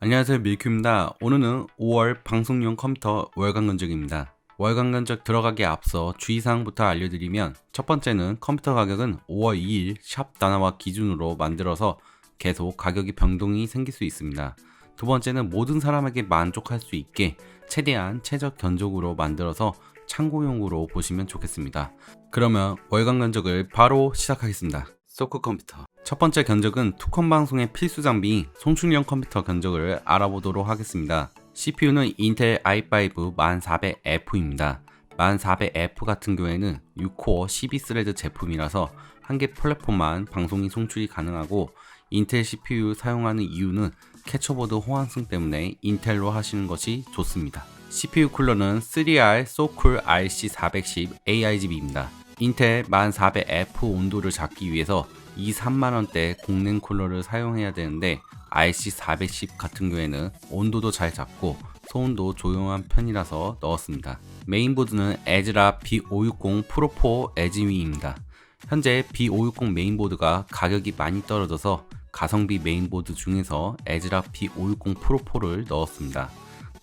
안녕하세요, 밀큐입니다. 오늘은 5월 방송용 컴퓨터 월간 견적입니다. 월간 견적 들어가기에 앞서 주의사항부터 알려드리면, 첫 번째는 컴퓨터 가격은 5월 2일 샵 다나와 기준으로 만들어서 계속 가격이 변동이 생길 수 있습니다. 두 번째는 모든 사람에게 만족할 수 있게 최대한 최적 견적으로 만들어서 참고용으로 보시면 좋겠습니다. 그러면 월간 견적을 바로 시작하겠습니다. 소크 컴퓨터 첫 번째 견적은 투컴 방송의 필수 장비인 송출형 컴퓨터 견적을 알아보도록 하겠습니다. CPU는 인텔 i5 1400F입니다. 1400F 같은 경우에는 6코어 12스레드 제품이라서 한 개 플랫폼만 방송이 송출이 가능하고, 인텔 CPU 사용하는 이유는 캐쳐보드 호환성 때문에 인텔로 하시는 것이 좋습니다. CPU 쿨러는 3R 소쿨 RC410 AIGB입니다. 인텔 1400F 온도를 잡기 위해서 3만원대 공랭 쿨러를 사용해야 되는데, RC410 같은 경우에는 온도도 잘 잡고 소음도 조용한 편이라서 넣었습니다. 메인보드는 에즈라 B560 프로4 에즈위입니다. 현재 B560 메인보드가 가격이 많이 떨어져서 가성비 메인보드 중에서 에즈라 B560 프로4를 넣었습니다.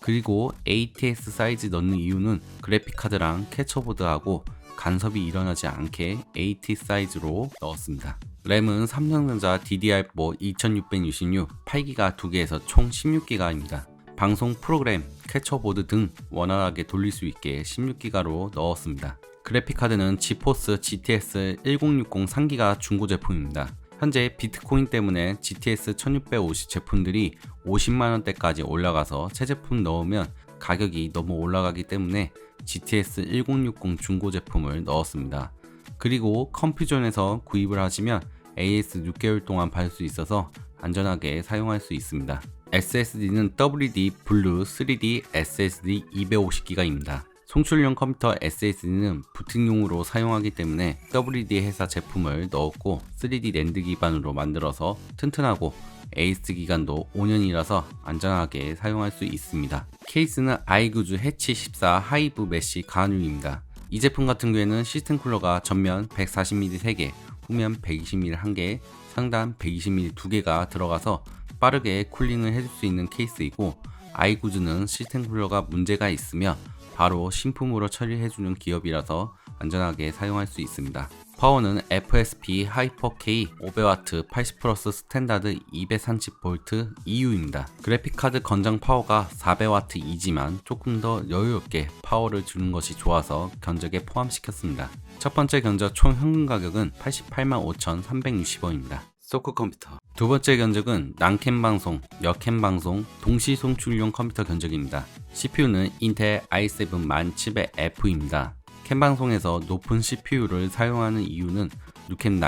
그리고 ATX 사이즈 넣는 이유는 그래픽카드랑 캐쳐보드하고 간섭이 일어나지 않게 AT 사이즈로 넣었습니다. 램은 삼성전자 DDR4 2666 8기가 2개에서 총 16기가입니다. 방송 프로그램, 캐쳐보드 등 원활하게 돌릴 수 있게 16기가로 넣었습니다. 그래픽카드는 지포스 GTX 1060 3기가 중고 제품입니다. 현재 비트코인 때문에 GTX 1650 제품들이 50만원대까지 올라가서 새 제품 넣으면 가격이 너무 올라가기 때문에 GTX 1060 중고 제품을 넣었습니다. 그리고 컴퓨전에서 구입을 하시면 AS 6개월 동안 받을 수 있어서 안전하게 사용할 수 있습니다. SSD는 WD 블루 3D SSD 250기가입니다. 송출형 컴퓨터 SSD는 부팅용으로 사용하기 때문에 WD 회사 제품을 넣었고, 3D 랜드 기반으로 만들어서 튼튼하고 AS 기간도 5년이라서 안전하게 사용할 수 있습니다. 케이스는 아이구즈 해치 14 하이브 메쉬 가안유입니다. 이 제품 같은 경우에는 시스템 쿨러가 전면 140mm 3개, 후면 120mm 1개, 상단 120mm 2개가 들어가서 빠르게 쿨링을 해줄 수 있는 케이스이고, 아이구즈는 시스템 쿨러가 문제가 있으면 바로 신품으로 처리해주는 기업이라서 안전하게 사용할 수 있습니다. 파워는 FSP 하이퍼K 500W 80플러스 스탠다드 230V EU입니다. 그래픽카드 건장 파워가 400W이지만 조금 더 여유롭게 파워를 주는 것이 좋아서 견적에 포함시켰습니다. 첫 번째 견적 총 현금 가격은 885,360원입니다. 소크 컴퓨터 두 번째 견적은 난캠 방송, 여캠 방송, 동시 송출용 컴퓨터 견적입니다. CPU는 인텔 i7 1700F입니다. 캠 방송에서 높은 CPU를 사용하는 이유는 누캠 9,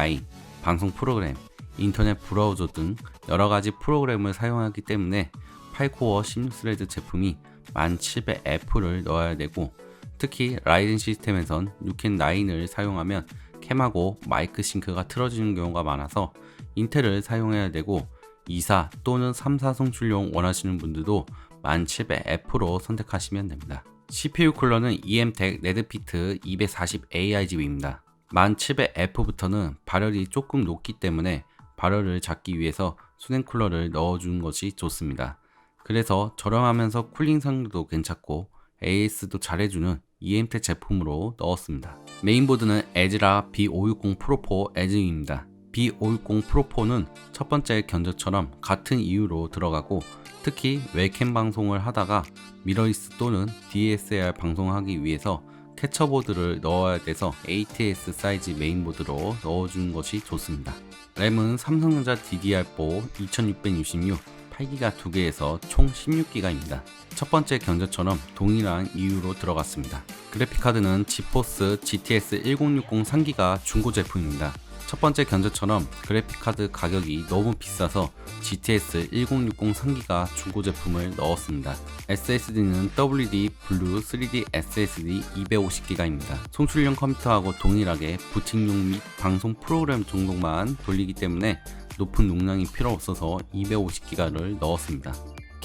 방송 프로그램, 인터넷 브라우저 등 여러가지 프로그램을 사용하기 때문에 8코어 16스레드 제품이 1700F를 넣어야 되고, 특히 라이젠 시스템에선 누캠 9을 사용하면 캠하고 마이크 싱크가 틀어지는 경우가 많아서 인텔을 사용해야 되고, 2사 또는 3사 송출용 원하시는 분들도 1700F로 선택하시면 됩니다. CPU 쿨러는 EMTEC 레드피트 240 AIGB입니다. 1700F부터는 발열이 조금 높기 때문에 발열을 잡기 위해서 수냉 쿨러를 넣어주는 것이 좋습니다. 그래서 저렴하면서 쿨링 상도 괜찮고 AS도 잘해주는 EMTEC 제품으로 넣었습니다. 메인보드는 에즈라 B560 프로4 에즈입니다. B560 프로4는 첫 번째 견적처럼 같은 이유로 들어가고, 특히 웹캠 방송을 하다가 미러리스 또는 DSLR 방송하기 위해서 캐쳐보드를 넣어야 돼서 ATX 사이즈 메인보드로 넣어주는 것이 좋습니다. 램은 삼성전자 DDR4 2666 8기가 2개에서 총 16기가입니다. 첫 번째 견적처럼 동일한 이유로 들어갔습니다. 그래픽카드는 지포스 GTX 1060 3기가 중고 제품입니다. 첫 번째 견적처럼 그래픽카드 가격이 너무 비싸서 GTX 1060 3기가 중고 제품을 넣었습니다. SSD는 WD 블루 3D SSD 250기가입니다. 송출용 컴퓨터하고 동일하게 부팅용 및 방송 프로그램 정도만 돌리기 때문에 높은 용량이 필요 없어서 250기가를 넣었습니다.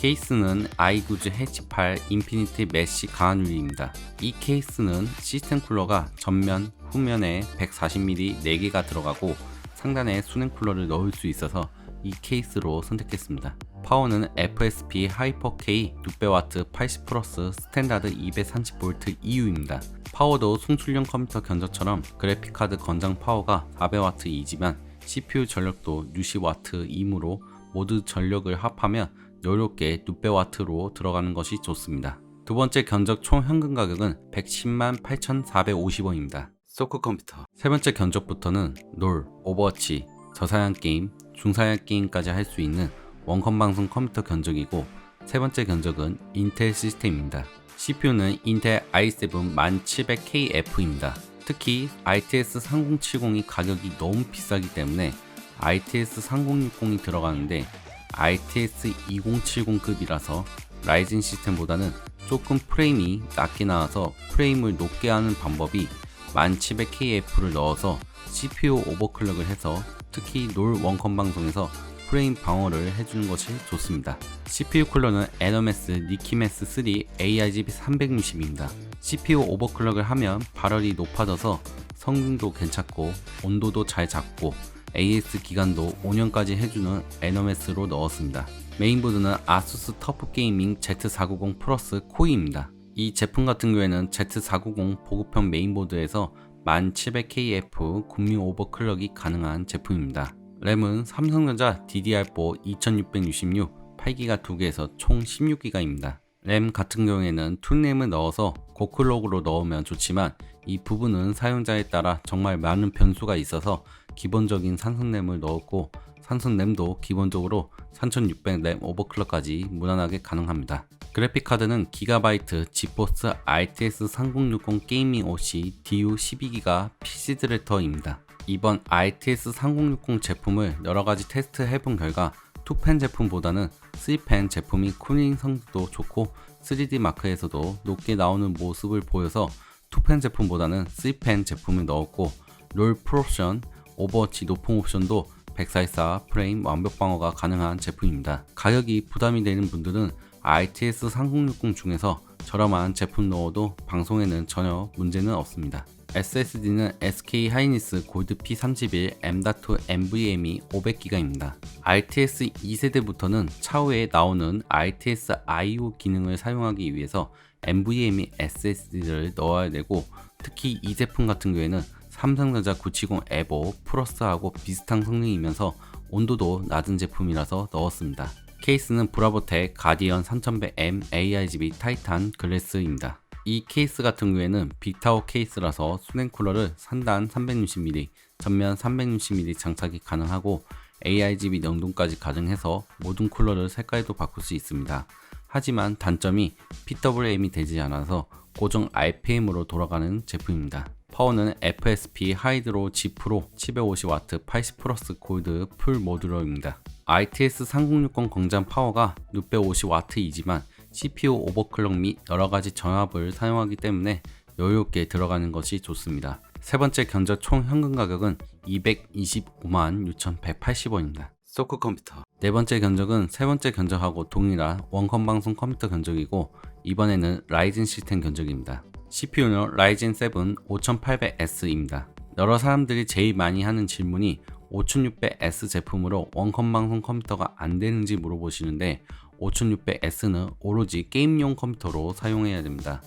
케이스는 아이구즈 해치 8 인피니티 메쉬 가안유리입니다. 이 케이스는 시스템 쿨러가 전면, 후면에 140mm 4개가 들어가고 상단에 수냉 쿨러를 넣을 수 있어서 이 케이스로 선택했습니다. 파워는 FSP 하이퍼 K 600W 80 플러스 스탠다드 230V EU입니다. 파워도 송출형 컴퓨터 견적처럼 그래픽카드 권장 파워가 400W이지만 CPU 전력도 60W이므로 모두 전력을 합하면 여유롭게 600W로 들어가는 것이 좋습니다. 두 번째 견적 총 현금 가격은 110만 8,450원입니다. 소크 컴퓨터. 세 번째 견적부터는 롤, 오버워치, 저사양 게임, 중사양 게임까지 할 수 있는 원컴 방송 컴퓨터 견적이고, 세 번째 견적은 인텔 시스템입니다. CPU는 인텔 i7 1700KF입니다. 특히 ITS 3070이 가격이 너무 비싸기 때문에 ITS 3060이 들어가는데 ITS 2070급이라서 라이젠 시스템보다는 조금 프레임이 낮게 나와서 프레임을 높게 하는 방법이 1700KF를 넣어서 CPU 오버클럭을 해서 특히 롤 원컴 방송에서 프레임 방어를 해주는 것이 좋습니다. CPU 쿨러는 에너메스 니키메스 3 ARGB 360입니다. CPU 오버클럭을 하면 발열이 높아져서 성능도 괜찮고 온도도 잘 잡고 AS 기간도 5년까지 해주는 에너메스로 넣었습니다. 메인보드는 아수스 터프 게이밍 Z490 플러스 코이입니다. 이 제품 같은 경우에는 Z490 보급형 메인보드에서 1700KF 국민 오버클럭이 가능한 제품입니다. 램은 삼성전자 DDR4 2666 8기가 2개에서 총 16기가입니다. 램 같은 경우에는 툴램을 넣어서 고클럭으로 넣으면 좋지만 이 부분은 사용자에 따라 정말 많은 변수가 있어서 기본적인 산성램을 넣었고, 산성램도 기본적으로 3600 램 오버클럭까지 무난하게 가능합니다. 그래픽카드는 기가바이트 지포스 RTX 3060 게이밍 OC DU 12기가 PC 디렉터입니다. 이번 RTX 3060 제품을 여러가지 테스트 해본 결과 2펜 제품보다는 3펜 제품이 쿨링 성능도 좋고 3D 마크에서도 높게 나오는 모습을 보여서 2펜 제품보다는 3펜 제품을 넣었고, 롤 프옵션, 오버워치 높은 옵션도 144 프레임 완벽 방어가 가능한 제품입니다. 가격이 부담이 되는 분들은 ITS 3060 중에서 저렴한 제품 넣어도 방송에는 전혀 문제는 없습니다. SSD는 SK 하이닉스 골드 P31 M.2 NVMe 500기가입니다. RTS 2세대부터는 차후에 나오는 RTS I/O 기능을 사용하기 위해서 NVMe SSD를 넣어야 되고, 특히 이 제품 같은 경우에는 삼성전자 970 에보 플러스하고 비슷한 성능이면서 온도도 낮은 제품이라서 넣었습니다. 케이스는 브라보텍 가디언 3100M ARGB 타이탄 글래스입니다. 이 케이스 같은 경우에는 빅타워 케이스라서 수냉 쿨러를 상단 360mm, 전면 360mm 장착이 가능하고 ARGB 명동까지 가능해서 모든 쿨러를 색깔도 바꿀 수 있습니다. 하지만 단점이 PWM이 되지 않아서 고정 RPM으로 돌아가는 제품입니다. 파워는 FSP 하이드로 G 프로 750W 80 플러스 골드 풀 모듈러입니다. ITS 3060 공장 파워가 650W이지만 CPU 오버클럭 및 여러가지 전압을 사용하기 때문에 여유롭게 들어가는 것이 좋습니다. 세 번째 견적 총 현금 가격은 225만 6,180원입니다. 소크 컴퓨터. 네 번째 견적은 세 번째 견적하고 동일한 원컴 방송 컴퓨터 견적이고, 이번에는 라이젠 시스템 견적입니다. CPU는 라이젠 7 5800S입니다. 여러 사람들이 제일 많이 하는 질문이 5600S 제품으로 원컴 방송 컴퓨터가 안 되는지 물어보시는데, 5600S는 오로지 게임용 컴퓨터로 사용해야 됩니다.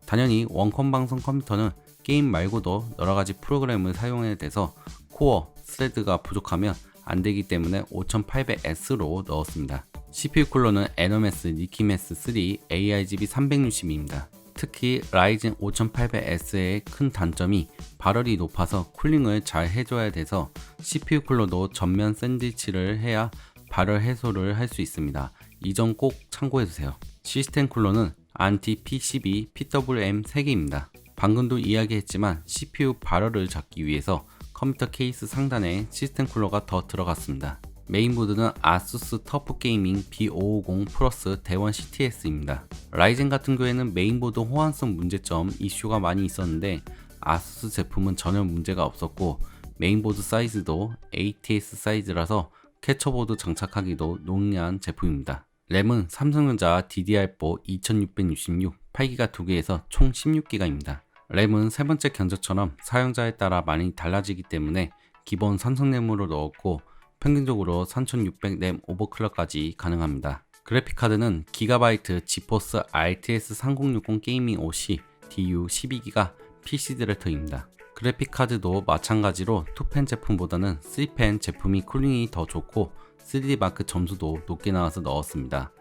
당연히 원컴 방송 컴퓨터는 게임 말고도 여러가지 프로그램을 사용해야 돼서 코어, 스레드가 부족하면 안 되기 때문에 5800S로 넣었습니다. CPU 쿨러는 에너메스 니키메스 3 ARGB 360입니다. 특히 라이젠 5800S의 큰 단점이 발열이 높아서 쿨링을 잘 해줘야 돼서 CPU 쿨러도 전면 샌드위치를 해야 발열 해소를 할 수 있습니다. 이 점 꼭 참고해주세요. 시스템 쿨러는 안티 P12 PWM 3개입니다. 방금도 이야기했지만 CPU 발열을 잡기 위해서 컴퓨터 케이스 상단에 시스템 쿨러가 더 들어갔습니다. 메인보드는 아수스 터프 게이밍 B550 플러스 대원 CTS입니다. 라이젠 같은 경우에는 메인보드 호환성 문제점 이슈가 많이 있었는데 아수스 제품은 전혀 문제가 없었고, 메인보드 사이즈도 ATS 사이즈라서 캐쳐보드 장착하기도 용이한 제품입니다. 램은 삼성전자 DDR4 2666 8기가 2개에서 총 16기가입니다. 램은 세 번째 견적처럼 사용자에 따라 많이 달라지기 때문에 기본 삼성램으로 넣었고, 평균적으로 3600 램 오버클럭까지 가능합니다. 그래픽카드는 기가바이트 지포스 RTX 3060 게이밍 OC DU 12기가 PC 디렉터입니다. 그래픽카드도 마찬가지로 2펜 제품보다는 3펜 제품이 쿨링이 더 좋고 3D 마크 점수도 높게 나와서 넣었습니다.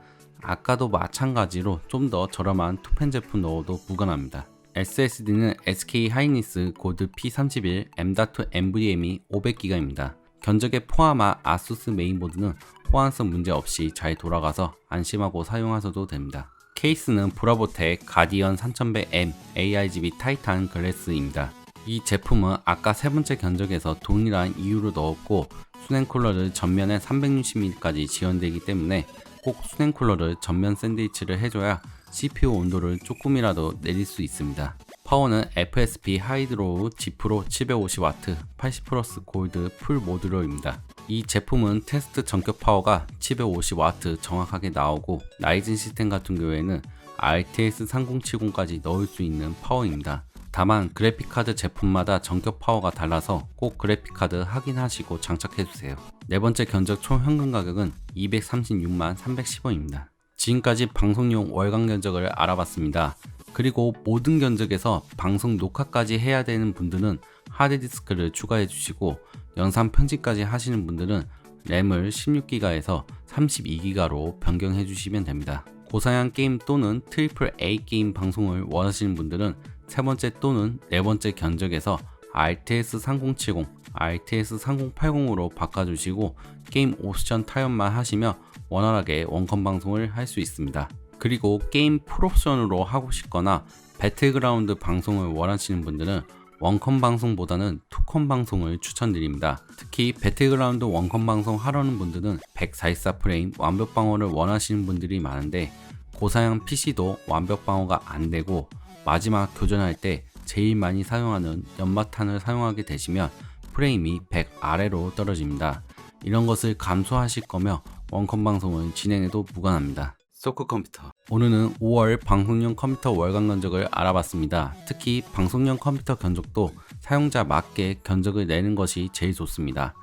아까도 마찬가지로 좀 더 저렴한 2펜 제품 넣어도 무관합니다. SSD는 SK 하이닉스 골드 P31 M.2 NVMe 500기가입니다. 견적에 포함한 아수스 메인보드는 호환성 문제 없이 잘 돌아가서 안심하고 사용하셔도 됩니다. 케이스는 브라보텍 가디언 3100M ARGB 타이탄 글래스입니다. 이 제품은 아까 세 번째 견적에서 동일한 이유로 넣었고 수냉 쿨러를 전면에 360mm까지 지원되기 때문에 꼭 수냉 쿨러를 전면 샌드위치를 해줘야 CPU 온도를 조금이라도 내릴 수 있습니다. 파워는 FSP 하이드로우 G프로 750W 80플러스 골드 풀 모듈러입니다. 이 제품은 테스트 전격 파워가 750W 정확하게 나오고 라이젠 시스템 같은 경우에는 RTX 3070까지 넣을 수 있는 파워입니다. 다만 그래픽카드 제품마다 전격 파워가 달라서 꼭 그래픽카드 확인하시고 장착해주세요. 네 번째 견적 총 현금 가격은 236만 310원입니다. 지금까지 방송용 월간 견적을 알아봤습니다. 그리고 모든 견적에서 방송 녹화까지 해야 되는 분들은 하드디스크를 추가해 주시고 영상 편집까지 하시는 분들은 램을 16기가에서 32기가로 변경해 주시면 됩니다. 고사양 게임 또는 트리플 A 게임 방송을 원하시는 분들은 세 번째 또는 네 번째 견적에서 RTX 3070, RTX 3080으로 바꿔주시고 게임 옵션 타협만 하시면 원활하게 원컴 방송을 할 수 있습니다. 그리고 게임 풀옵션으로 하고 싶거나 배틀그라운드 방송을 원하시는 분들은 원컴 방송보다는 투컴 방송을 추천드립니다. 특히 배틀그라운드 원컴 방송 하려는 분들은 144프레임 완벽 방어를 원하시는 분들이 많은데 고사양 PC도 완벽 방어가 안되고 마지막 교전할 때 제일 많이 사용하는 연마탄을 사용하게 되시면 프레임이 100 아래로 떨어집니다. 이런 것을 감수하실 거며 원컴 방송을 진행해도 무관합니다. 소크 컴퓨터. 오늘은 5월 방송용 컴퓨터 월간 견적을 알아봤습니다. 특히 방송용 컴퓨터 견적도 사용자 맞게 견적을 내는 것이 제일 좋습니다.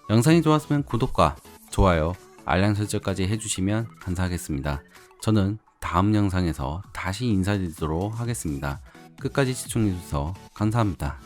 영상이 좋았으면 구독과 좋아요, 알람 설정까지 해주시면 감사하겠습니다. 저는 다음 영상에서 다시 인사드리도록 하겠습니다. 끝까지 시청해주셔서 감사합니다.